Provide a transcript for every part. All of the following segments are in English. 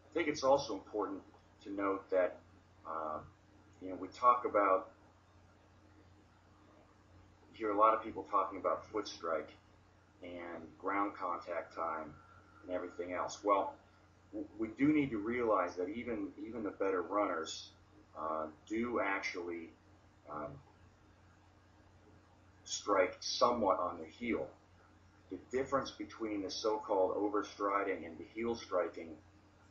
I think it's also important to note that we talk about, hear a lot of people talking about foot strike and ground contact time and everything else. Well, we do need to realize that even the better runners do actually um, strike somewhat on the heel. The difference between the so-called overstriding and the heel striking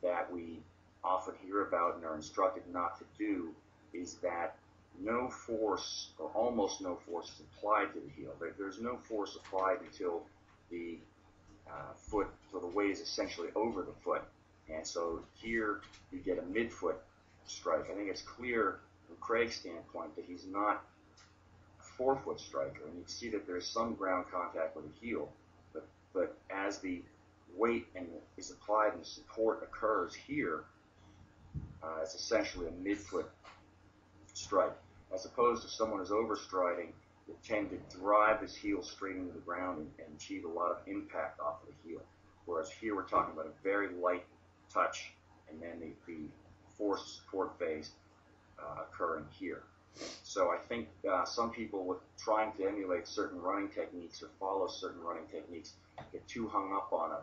that we often hear about and are instructed not to do is that no force, or almost no force, is applied to the heel. There's no force applied until the so the weight is essentially over the foot. And so here you get a midfoot strike. I think it's clear from Craig's standpoint that he's not a forefoot striker, and you can see that there's some ground contact with the heel. But as the weight is applied and support occurs here, it's essentially a midfoot strike, as opposed to someone who's overstriding that tend to drive his heel straight into the ground and achieve a lot of impact off of the heel. Whereas here we're talking about a very light touch, and then the force support phase occurring here. So I think some people with trying to emulate certain running techniques or follow certain running techniques get too hung up on a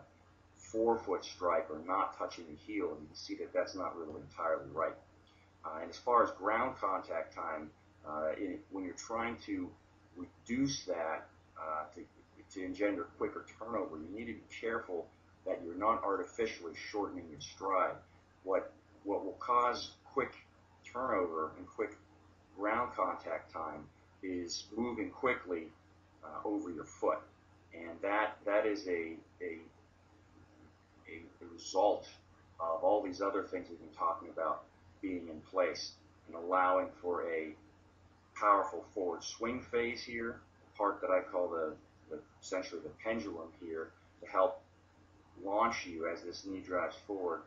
forefoot strike or not touching the heel, and you can see that that's not really entirely right. And as far as ground contact time, when you're trying to reduce that to engender quicker turnover, you need to be careful that you're not artificially shortening your stride. What will cause quick turnover and quick ground contact time is moving quickly over your foot, and that is a result of all these other things we've been talking about being in place and allowing for a powerful forward swing phase here, the part that I call essentially the pendulum here, to help launch you as this knee drives forward,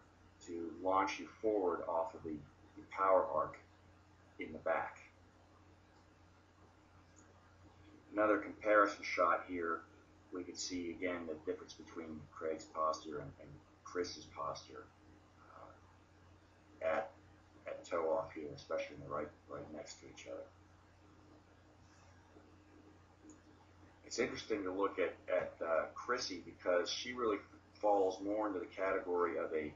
to launch you forward off of the power arc in the back. Another comparison shot here, we can see again the difference between Craig's posture and Chris's posture at toe off here, especially in the right next to each other. It's interesting to look at Chrissy, because she really falls more into the category of a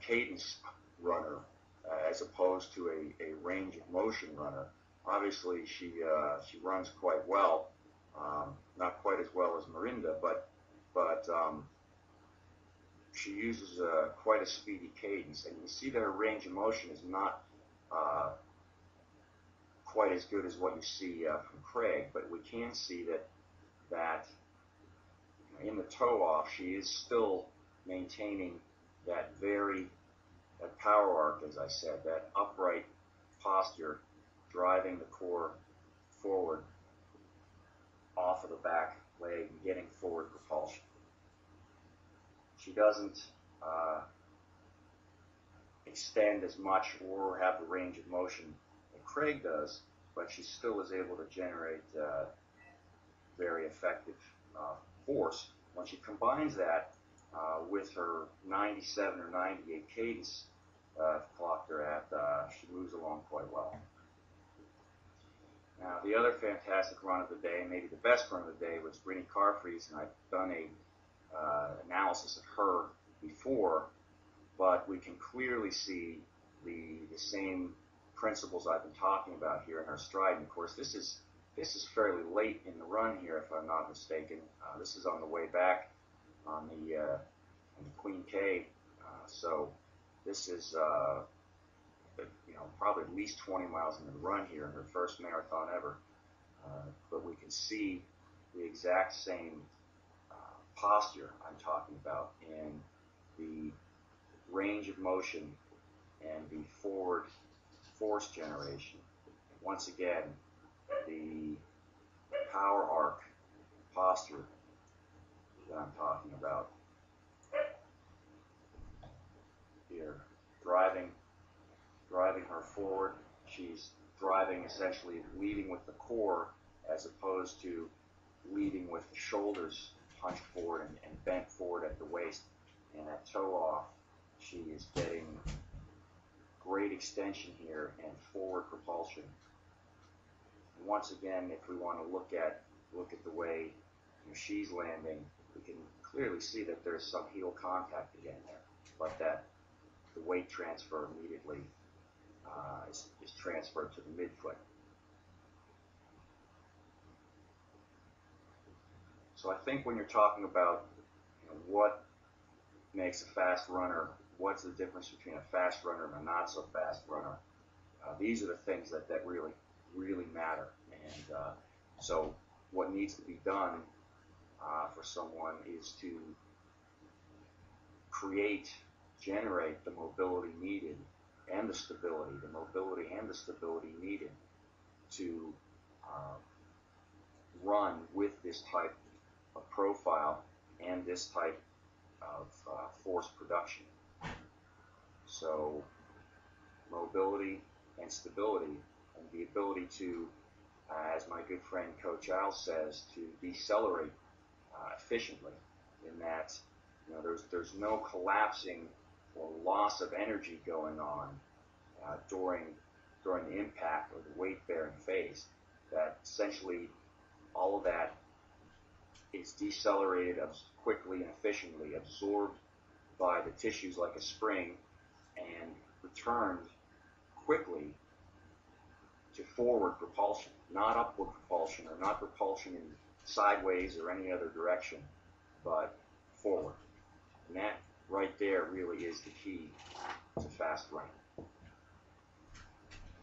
cadence runner as opposed to a range of motion runner. Obviously, she runs quite well, not quite as well as Mirinda, but she uses quite a speedy cadence, and you see that her range of motion is not quite as good as what you see from Craig, but we can see that in the toe off, she is still maintaining that power arc, as I said, that upright posture, driving the core forward off of the back leg and getting forward propulsion. She doesn't extend as much or have the range of motion that Craig does, but she still is able to generate very effective force. When she combines that with her 97 or 98 cadence clocked her at, she moves along quite well. Now, the other fantastic run of the day, maybe the best run of the day, was Brittany Carfree's, and I've done a analysis of her before, but we can clearly see the same principles I've been talking about here in her stride. And of course, this is fairly late in the run here, if I'm not mistaken. This is on the way back on the Queen K, so this is probably at least 20 miles into the run here in her first marathon ever. But we can see the exact same posture I'm talking about in the range of motion and the forward force generation. Once again, the power arc posture that I'm talking about here, driving her forward. She's driving, essentially leading with the core as opposed to leading with the shoulders punched forward and bent forward at the waist. And at toe off, She is getting great extension here and forward propulsion. And once again, if we want to look at the way she's landing, we can clearly see that there's some heel contact again there, but that the weight transfer immediately is transferred to the midfoot. So I think when you're talking about what makes a fast runner, what's the difference between a fast runner and a not so fast runner, these are the things that really, really matter. And so what needs to be done for someone is to generate the mobility needed and the mobility and the stability needed to run with this type of profile and this type of force production. So mobility and stability and the ability to, as my good friend Coach Al says, to decelerate efficiently, in that there's no collapsing or loss of energy going on during the impact or the weight bearing phase. That essentially all of that is decelerated quickly and efficiently, absorbed by the tissues like a spring, and returned quickly to forward propulsion, not upward propulsion, or not propulsion in sideways or any other direction, but forward. And that right there really is the key to fast running.